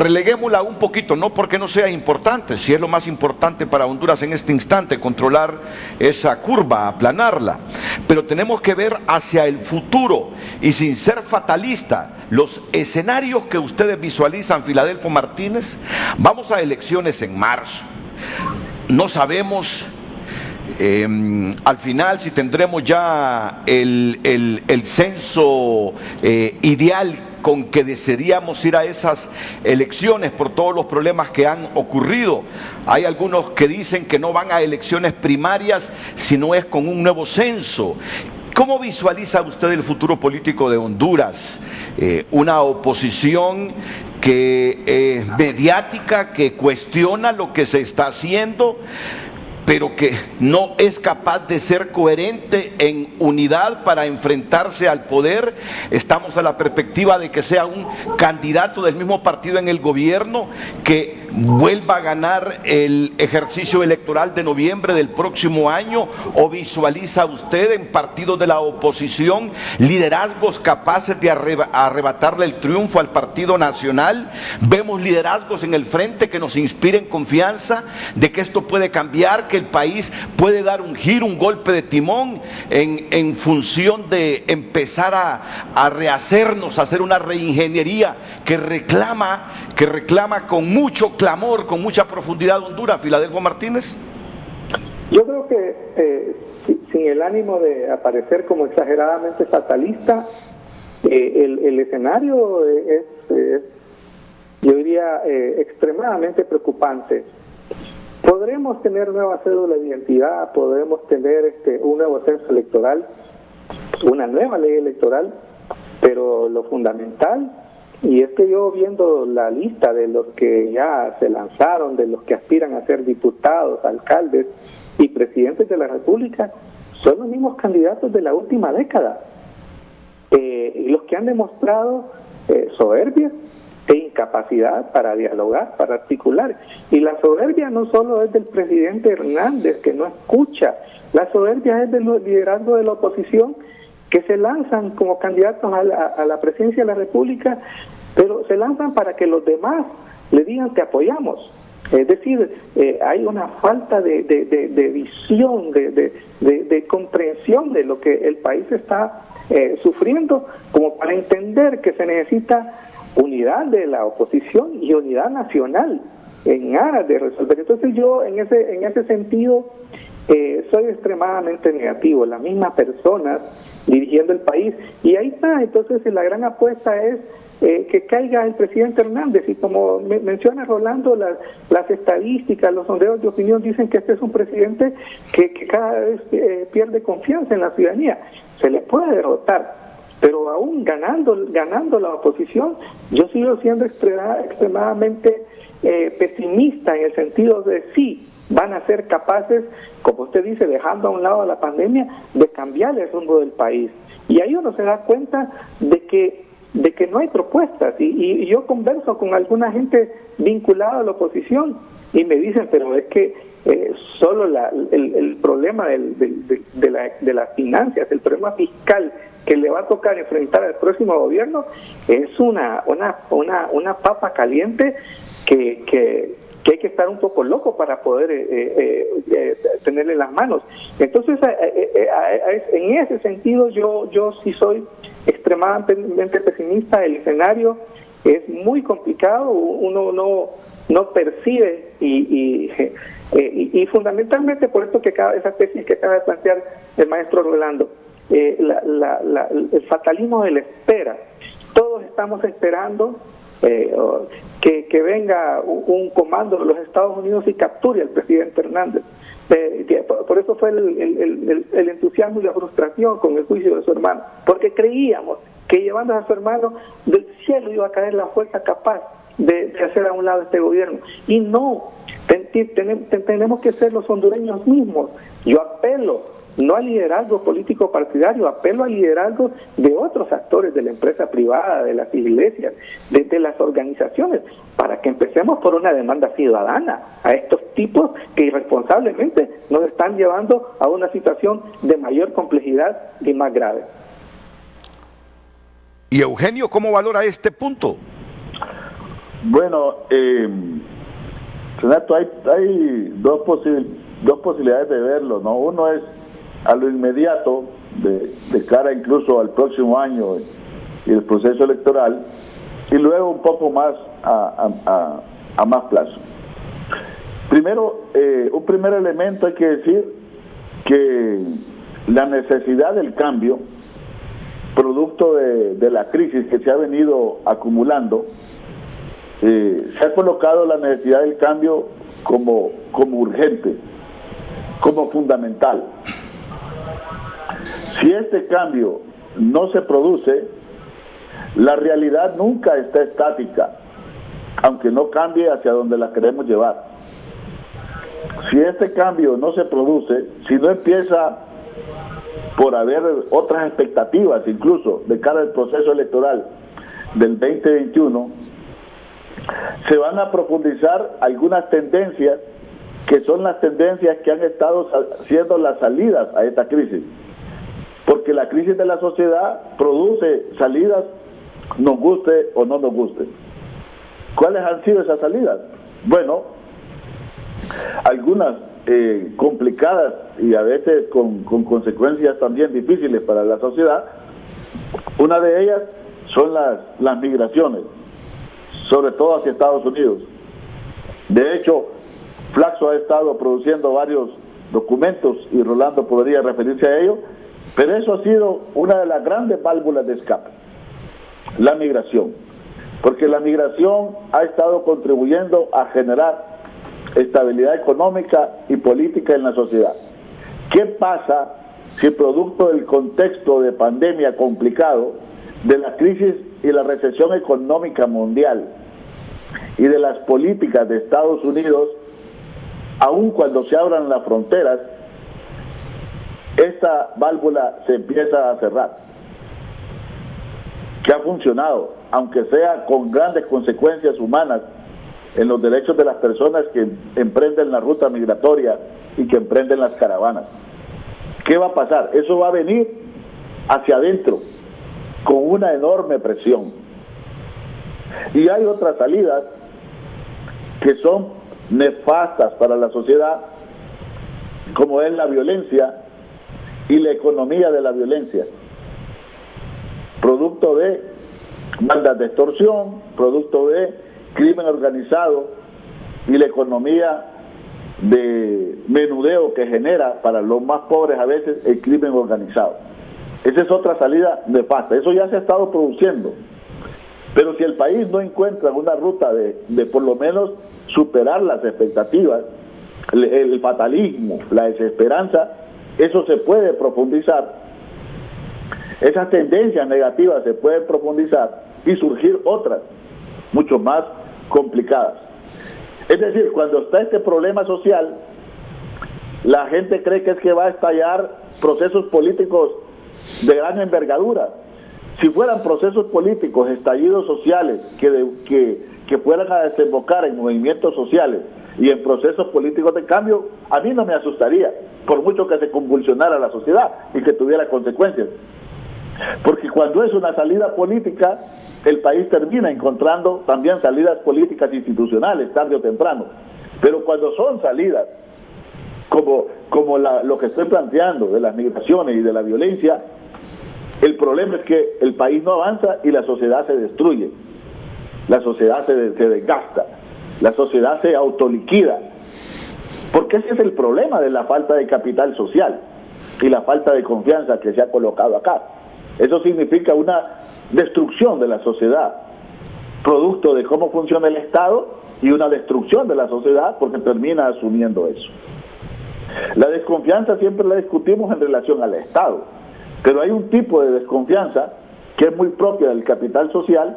releguémosla un poquito, no porque no sea importante, si es lo más importante para Honduras en este instante, controlar esa curva, aplanarla, pero tenemos que ver hacia el futuro y sin ser fatalista, los escenarios que ustedes visualizan, Filadelfo Martínez. Vamos a elecciones en marzo, no sabemos al final si tendremos ya el censo ideal con que desearíamos ir a esas elecciones por todos los problemas que han ocurrido. Hay algunos que dicen que no van a elecciones primarias si no es con un nuevo censo. ¿Cómo visualiza usted el futuro político de Honduras? Una oposición que mediática, que cuestiona lo que se está haciendo, pero que no es capaz de ser coherente en unidad para enfrentarse al poder. Estamos a la perspectiva de que sea un candidato del mismo partido en el gobierno que vuelva a ganar el ejercicio electoral de noviembre del próximo año. ¿O visualiza usted en partidos de la oposición liderazgos capaces de arrebatarle el triunfo al Partido Nacional? Vemos liderazgos en el frente que nos inspiren confianza de que esto puede cambiar, que el país puede dar un giro, un golpe de timón en función de empezar a rehacernos, a hacer una reingeniería que reclama con mucho clamor, con mucha profundidad Honduras. Filadelfo Martínez. Yo creo que sin el ánimo de aparecer como exageradamente fatalista, el escenario es yo diría extremadamente preocupante. Podremos tener nueva cédula de identidad, podremos tener un nuevo censo electoral, una nueva ley electoral, pero lo fundamental, y es que yo viendo la lista de los que ya se lanzaron, de los que aspiran a ser diputados, alcaldes y presidentes de la República, son los mismos candidatos de la última década, y los que han demostrado soberbia e incapacidad para dialogar, para articular. Y la soberbia no solo es del presidente Hernández, que no escucha, la soberbia es del liderazgo de la oposición, que se lanzan como candidatos a la presidencia de la República, pero se lanzan para que los demás le digan te apoyamos. Es decir, hay una falta de visión, de comprensión de lo que el país está sufriendo, como para entender que se necesita unidad de la oposición y unidad nacional en aras de resolver. Entonces yo en ese sentido soy extremadamente negativo, las mismas personas dirigiendo el país, y ahí está. Entonces la gran apuesta es que caiga el presidente Hernández, y como menciona Rolando, las estadísticas, los sondeos de opinión dicen que este es un presidente que cada vez pierde confianza en la ciudadanía. Se le puede derrotar, pero aún ganando la oposición, yo sigo siendo extremadamente pesimista, en el sentido de sí, van a ser capaces, como usted dice, dejando a un lado la pandemia, de cambiar el rumbo del país. Y ahí uno se da cuenta de que no hay propuestas, y yo converso con alguna gente vinculada a la oposición y me dicen, pero es que solo el problema de las finanzas, el problema fiscal que le va a tocar enfrentar al próximo gobierno es una papa caliente que hay que estar un poco loco para poder tenerle en las manos. Entonces, en ese sentido yo sí soy extremadamente pesimista. El escenario es muy complicado, uno no percibe y fundamentalmente por esto esa tesis que acaba de plantear el maestro Rolando, el fatalismo de la espera. Todos estamos esperando que venga un comando de los Estados Unidos y capture al presidente Hernández. Por eso fue el entusiasmo y la frustración con el juicio de su hermano, porque creíamos que llevando a su hermano del cielo iba a caer la fuerza capaz de hacer a un lado este gobierno, y no, tenemos que ser los hondureños mismos. Yo apelo no al liderazgo político partidario, apelo al liderazgo de otros actores de la empresa privada, de las iglesias, de las organizaciones, para que empecemos por una demanda ciudadana a estos tipos que irresponsablemente nos están llevando a una situación de mayor complejidad y más grave. Y Eugenio, ¿cómo valora este punto? Bueno, Renato, hay dos posibilidades de verlo, ¿no? Uno es a lo inmediato, de cara incluso al próximo año y el proceso electoral, y luego un poco más a más plazo. Primero, un primer elemento hay que decir que la necesidad del cambio, producto de la crisis que se ha venido acumulando, se ha colocado la necesidad del cambio como urgente, como fundamental. Si este cambio no se produce, la realidad nunca está estática, aunque no cambie hacia donde la queremos llevar. Si este cambio no se produce, si no empieza por haber otras expectativas, incluso de cara al proceso electoral del 2021, se van a profundizar algunas tendencias que son las tendencias que han estado siendo las salidas a esta crisis. Porque la crisis de la sociedad produce salidas, nos guste o no nos guste. ¿Cuáles han sido esas salidas? Bueno, algunas complicadas y a veces con consecuencias también difíciles para la sociedad. Una de ellas son las migraciones, sobre todo hacia Estados Unidos. De hecho, Flaxo ha estado produciendo varios documentos y Rolando podría referirse a ello, pero eso ha sido una de las grandes válvulas de escape, la migración, porque la migración ha estado contribuyendo a generar estabilidad económica y política en la sociedad. ¿Qué pasa si producto del contexto de pandemia complicado, de la crisis y la recesión económica mundial y de las políticas de Estados Unidos, aun cuando se abran las fronteras, esta válvula se empieza a cerrar? Que ha funcionado, aunque sea con grandes consecuencias humanas en los derechos de las personas que emprenden la ruta migratoria y que emprenden las caravanas. ¿Qué va a pasar? Eso va a venir hacia adentro con una enorme presión. Y hay otras salidas que son nefastas para la sociedad, como es la violencia y la economía de la violencia, producto de bandas de extorsión, producto de crimen organizado y la economía de menudeo que genera para los más pobres a veces el crimen organizado. Esa es otra salida nefasta. Eso ya se ha estado produciendo. Pero si el país no encuentra una ruta de por lo menos superar las expectativas, el fatalismo, la desesperanza, eso se puede profundizar. Esas tendencias negativas se pueden profundizar y surgir otras mucho más complicadas. Es decir, cuando está este problema social, la gente cree que es que va a estallar procesos políticos de gran envergadura. Si fueran procesos políticos, estallidos sociales, que fueran a desembocar en movimientos sociales y en procesos políticos de cambio, a mí no me asustaría, por mucho que se convulsionara la sociedad y que tuviera consecuencias. Porque cuando es una salida política, el país termina encontrando también salidas políticas institucionales, tarde o temprano. Pero cuando son salidas, como lo que estoy planteando, de las migraciones y de la violencia, el problema es que el país no avanza y la sociedad se destruye, la sociedad se desgasta, la sociedad se autoliquida. Porque ese es el problema de la falta de capital social y la falta de confianza que se ha colocado acá. Eso significa una destrucción de la sociedad, producto de cómo funciona el Estado, y una destrucción de la sociedad porque termina asumiendo eso. La desconfianza siempre la discutimos en relación al Estado, pero hay un tipo de desconfianza que es muy propia del capital social,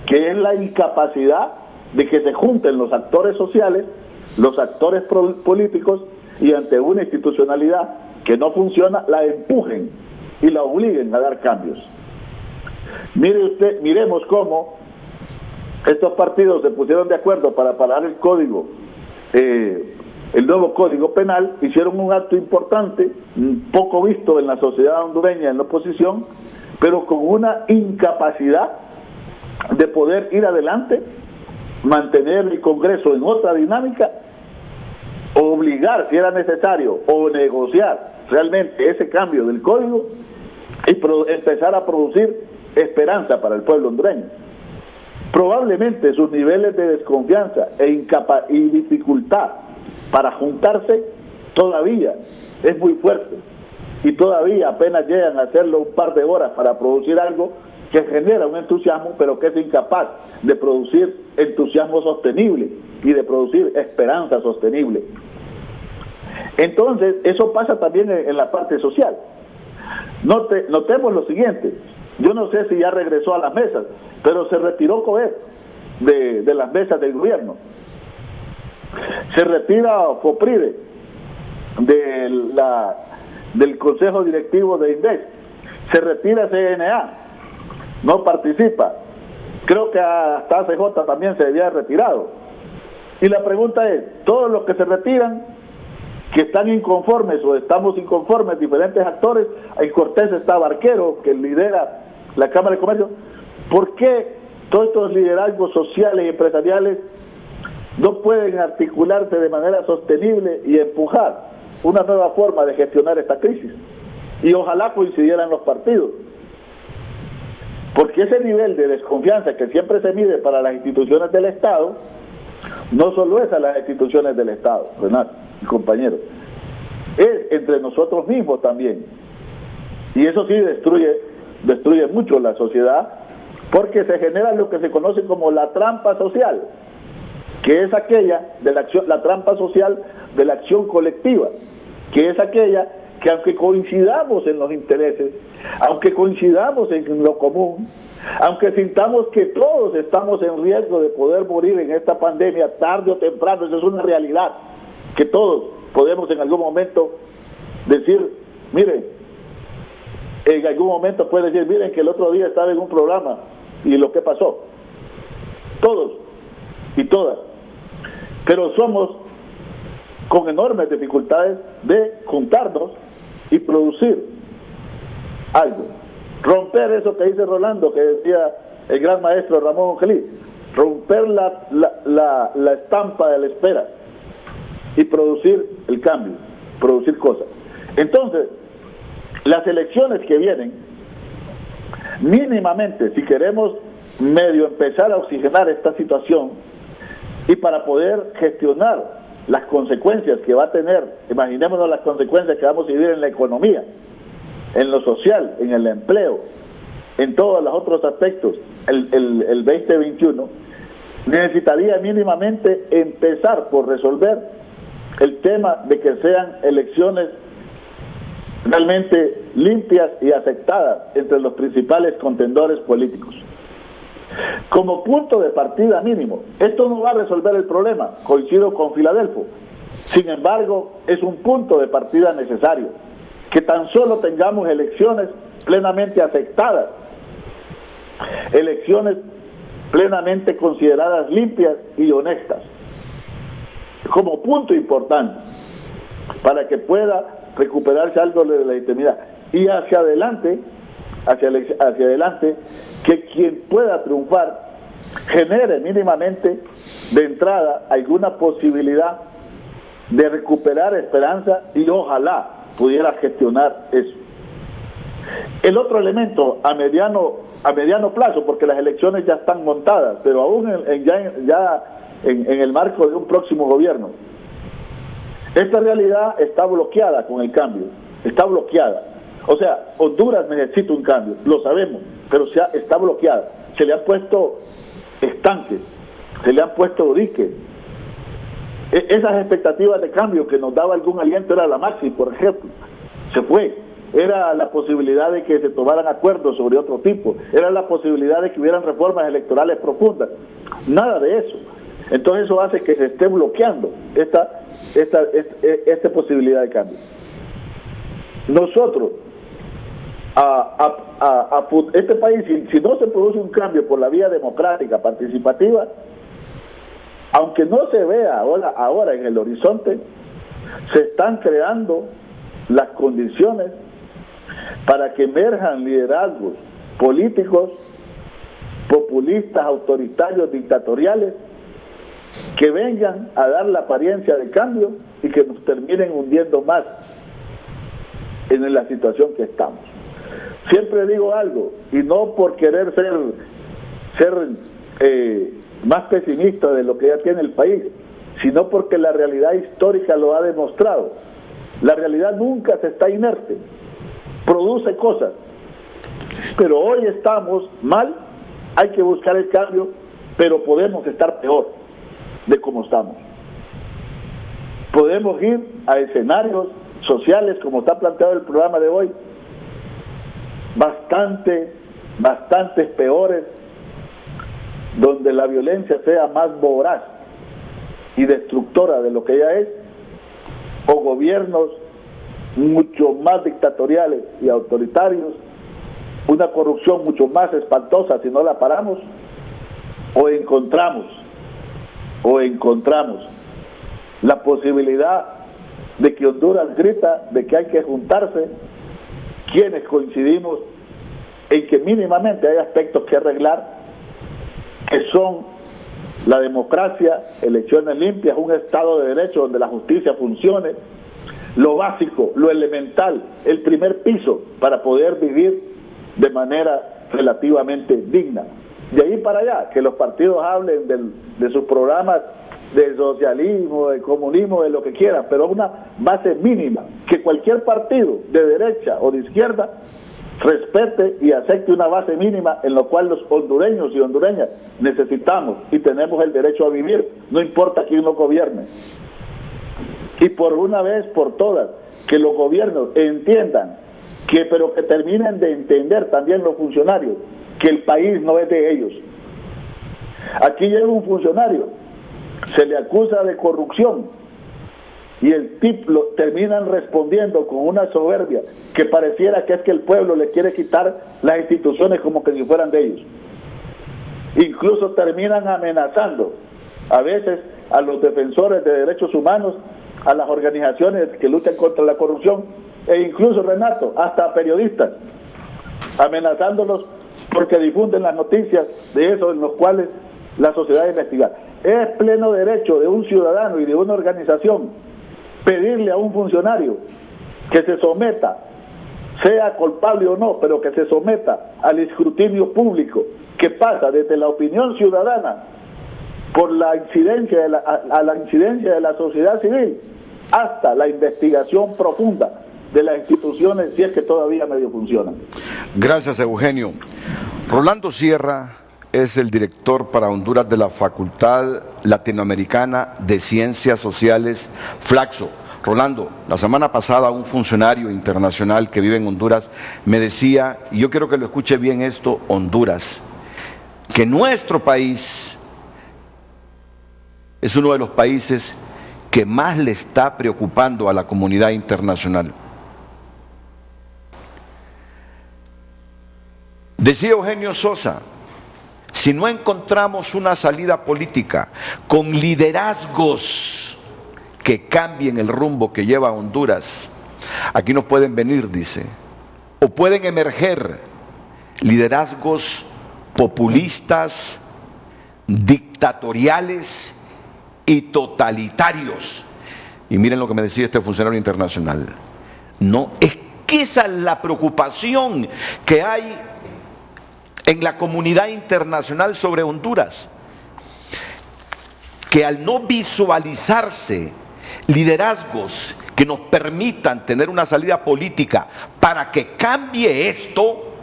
que es la incapacidad de que se junten los actores sociales, los actores políticos, y ante una institucionalidad que no funciona, la empujen y la obliguen a dar cambios. Miremos cómo estos partidos se pusieron de acuerdo para parar el código, el nuevo código penal, hicieron un acto importante, poco visto en la sociedad hondureña, en la oposición, pero con una incapacidad de poder ir adelante mantener el Congreso en otra dinámica, obligar si era necesario o negociar realmente ese cambio del código y empezar a producir esperanza para el pueblo hondureño. Probablemente sus niveles de desconfianza y dificultad para juntarse todavía es muy fuerte y todavía apenas llegan a hacerlo un par de horas para producir algo que genera un entusiasmo, pero que es incapaz de producir entusiasmo sostenible y de producir esperanza sostenible. Entonces, eso pasa también en la parte social. Notemos lo siguiente: yo no sé si ya regresó a las mesas, pero se retiró COEP de las mesas del gobierno. Se retira FOPRIDE del Consejo Directivo de INDEX. Se retira CNA, no participa. Creo que hasta ACJ también se había retirado. Y la pregunta es, todos los que se retiran, que están inconformes o estamos inconformes, diferentes actores, en Cortés está Barquero, que lidera la Cámara de Comercio, ¿por qué todos estos liderazgos sociales y empresariales no pueden articularse de manera sostenible y empujar una nueva forma de gestionar esta crisis? Y ojalá coincidieran los partidos, porque ese nivel de desconfianza que siempre se mide para las instituciones del Estado, no solo es a las instituciones del Estado, Renato y compañeros, es entre nosotros mismos también. Y eso sí destruye mucho la sociedad, porque se genera lo que se conoce como la trampa social, que es aquella de la trampa social de la acción colectiva, que es aquella que aunque coincidamos en los intereses, aunque coincidamos en lo común, aunque sintamos que todos estamos en riesgo de poder morir en esta pandemia tarde o temprano, eso es una realidad, que todos podemos en algún momento decir, miren, en algún momento puede decir, miren que el otro día estaba en un programa y lo que pasó, todos y todas, pero somos con enormes dificultades de juntarnos y producir algo, romper eso que dice Rolando, que decía el gran maestro Ramón Ongelí, romper la estampa de la espera y producir el cambio, producir cosas. Entonces, las elecciones que vienen, mínimamente, si queremos medio empezar a oxigenar esta situación y para poder gestionar las consecuencias que va a tener, imaginémonos las consecuencias que vamos a vivir en la economía, en lo social, en el empleo, en todos los otros aspectos, el 2021, necesitaría mínimamente empezar por resolver el tema de que sean elecciones realmente limpias y aceptadas entre los principales contendores políticos. Como punto de partida mínimo, esto no va a resolver el problema, coincido con Filadelfo, sin embargo, es un punto de partida necesario, que tan solo tengamos elecciones plenamente aceptadas, elecciones plenamente consideradas limpias y honestas, como punto importante, para que pueda recuperarse algo de la legitimidad. Y hacia adelante, que quien pueda triunfar genere mínimamente de entrada alguna posibilidad de recuperar esperanza y ojalá pudiera gestionar eso. El otro elemento a mediano plazo, porque las elecciones ya están montadas, pero aún en el marco de un próximo gobierno, esta realidad está bloqueada con el cambio, está bloqueada. O sea, Honduras necesita un cambio, lo sabemos, pero está bloqueada. Se le han puesto estanques, se le han puesto diques. Esas expectativas de cambio que nos daba algún aliento era la Maxi, por ejemplo, se fue. Era la posibilidad de que se tomaran acuerdos sobre otro tipo, era la posibilidad de que hubieran reformas electorales profundas. Nada de eso. Entonces eso hace que se esté bloqueando esta posibilidad de cambio. Nosotros, este país, si no se produce un cambio por la vía democrática, participativa, aunque no se vea ahora en el horizonte, se están creando las condiciones para que emerjan liderazgos políticos, populistas, autoritarios, dictatoriales, que vengan a dar la apariencia de cambio y que nos terminen hundiendo más en la situación que estamos. Siempre digo algo, y no por querer ser más pesimista de lo que ya tiene el país, sino porque la realidad histórica lo ha demostrado. La realidad nunca se está inerte, produce cosas, pero hoy estamos mal, hay que buscar el cambio, pero podemos estar peor de como estamos. Podemos ir a escenarios sociales, como está planteado el programa de hoy, bastantes peores, donde la violencia sea más voraz y destructora de lo que ya es, o gobiernos mucho más dictatoriales y autoritarios, una corrupción mucho más espantosa si no la paramos, o encontramos la posibilidad de que Honduras grita de que hay que juntarse, quienes coincidimos en que mínimamente hay aspectos que arreglar, que son la democracia, elecciones limpias, un Estado de Derecho donde la justicia funcione, lo básico, lo elemental, el primer piso para poder vivir de manera relativamente digna. De ahí para allá, que los partidos hablen de sus programas de socialismo, de comunismo, de lo que quieran, pero una base mínima, que cualquier partido de derecha o de izquierda respete y acepte una base mínima en lo cual los hondureños y hondureñas necesitamos y tenemos el derecho a vivir, no importa quién nos gobierne. Y por una vez por todas, que los gobiernos entiendan pero que terminen de entender también los funcionarios que el país no es de ellos. Aquí llega un funcionario, se le acusa de corrupción y el tipo terminan respondiendo con una soberbia que pareciera que es que el pueblo le quiere quitar las instituciones como que si fueran de ellos. Incluso terminan amenazando a veces a los defensores de derechos humanos, a las organizaciones que luchan contra la corrupción, e incluso, Renato, hasta a periodistas, amenazándolos porque difunden las noticias de eso en los cuales la sociedad investiga. Es pleno derecho de un ciudadano y de una organización pedirle a un funcionario que se someta, sea culpable o no, pero que se someta al escrutinio público que pasa desde la opinión ciudadana por la incidencia a la incidencia de la sociedad civil hasta la investigación profunda de las instituciones, si es que todavía medio funcionan. Gracias, Eugenio. Rolando Sierra es el director para Honduras de la Facultad Latinoamericana de Ciencias Sociales, Flaxo. Rolando, la semana pasada un funcionario internacional que vive en Honduras me decía, y yo quiero que lo escuche bien esto, Honduras, que nuestro país es uno de los países que más le está preocupando a la comunidad internacional. Decía Eugenio Sosa, si no encontramos una salida política con liderazgos que cambien el rumbo que lleva Honduras, aquí no pueden venir, dice, o pueden emerger liderazgos populistas, dictatoriales y totalitarios. Y miren lo que me decía este funcionario internacional. No, es que esa es la preocupación que hay en la comunidad internacional sobre Honduras, que al no visualizarse liderazgos que nos permitan tener una salida política para que cambie esto,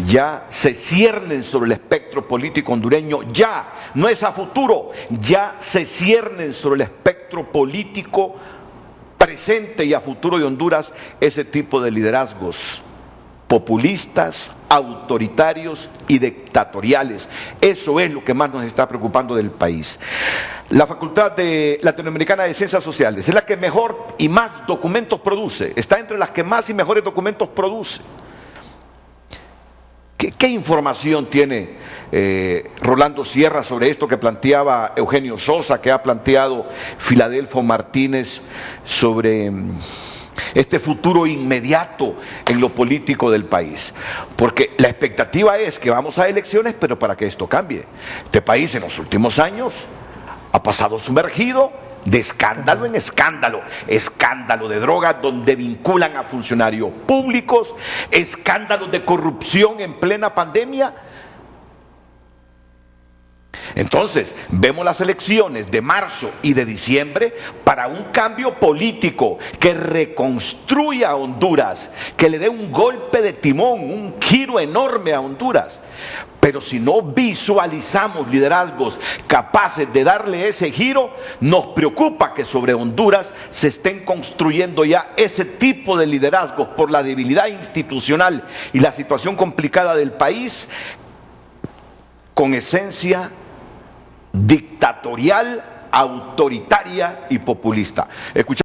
ya se ciernen sobre el espectro político hondureño, ya, no es a futuro, ya se ciernen sobre el espectro político presente y a futuro de Honduras ese tipo de liderazgos populistas, autoritarios y dictatoriales. Eso es lo que más nos está preocupando del país. La Facultad Latinoamericana de Ciencias Sociales es la que mejor y más documentos produce, está entre las que más y mejores documentos produce. ¿Qué información tiene Rolando Sierra sobre esto que planteaba Eugenio Sosa, que ha planteado Filadelfo Martínez sobre este futuro inmediato en lo político del país. Porque la expectativa es que vamos a elecciones, pero para que esto cambie. Este país en los últimos años ha pasado sumergido de escándalo en escándalo, escándalo de drogas donde vinculan a funcionarios públicos, escándalos de corrupción en plena pandemia. Entonces, vemos las elecciones de marzo y de diciembre para un cambio político que reconstruya a Honduras, que le dé un golpe de timón, un giro enorme a Honduras. Pero si no visualizamos liderazgos capaces de darle ese giro, nos preocupa que sobre Honduras se estén construyendo ya ese tipo de liderazgos por la debilidad institucional y la situación complicada del país, con esencia dictatorial, autoritaria y populista.